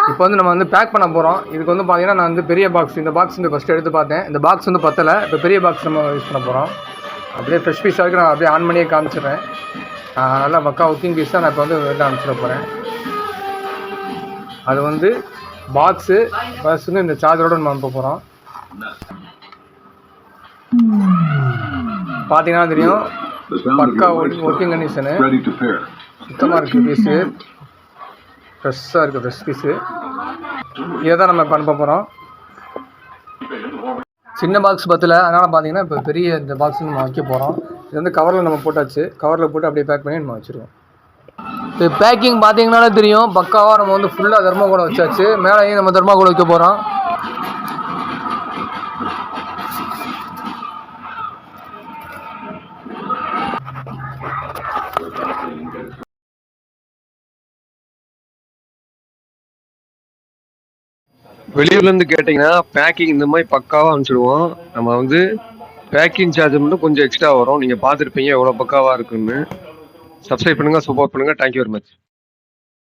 இப்போ வந்து நம்ம வந்து பேக் பண்ண போகிறோம். இதுக்கு வந்து பார்த்தீங்கன்னா நான் வந்து பெரிய பாக்ஸ், இந்த பாக்ஸ் வந்து ஃபஸ்ட்டு எடுத்து பார்த்தேன். இந்த பாக்ஸ் வந்து பத்தலை. இப்போ பெரிய பாக்ஸ் நம்ம யூஸ் பண்ண போகிறோம். அப்படியே ஃப்ரெஷ் பீஸ் வரைக்கும் நான் அப்படியே ஆன் பண்ணியே காமிச்சிடுறேன். நல்லா பக்கா ஒர்க்கிங் பீஸ் தான் நான் இப்போ வந்து வெளில அனுப்பிச்சிட போகிறேன். அது வந்து பாக்ஸு ப்ளஸ் வந்து இந்த சார்ஜரோடு நம்ம அனுப்ப போகிறோம். பார்த்தீங்கன்னா தெரியும், பக்கா ஒர்க்கிங் கண்டிஷனு, சுத்தமாக இருக்குது பீஸு, ஃப்ரெஷ்ஷாக இருக்குது ஃப்ரெஷ் பீஸு. இதை தான் நம்ம இப்போ அனுப்ப போகிறோம். சின்ன பாக்ஸ் பத்தில், அதனால் பார்த்தீங்கன்னா இப்போ பெரிய இந்த பாக்ஸ் நம்ம வைக்க போகிறோம். இது வந்து கவரில் நம்ம போட்டாச்சு. கவரில் போட்டு அப்படியே பேக் பண்ணி நம்ம வச்சுருவோம். இப்போ பேக்கிங் பார்த்தீங்கன்னாலே தெரியும், பக்காவாக நம்ம வந்து ஃபுல்லாக தர்மாகோல் வச்சாச்சு. மேலேயும் நம்ம தர்மாகோல் வைக்க போகிறோம். வெளியூர்லேருந்து கேட்டிங்கன்னா பேக்கிங் இந்த மாதிரி பக்காவாக அனுப்பிச்சிடுவோம். நம்ம வந்து பேக்கிங் சார்ஜ் மட்டும் கொஞ்சம் எக்ஸ்ட்ரா வரும். நீங்கள் பார்த்துருப்பீங்க எவ்வளோ பக்காவாக இருக்குன்னு. சப்ஸ்கிரைப் பண்ணுங்கள், சப்போர்ட் பண்ணுங்கள். Thank you very much.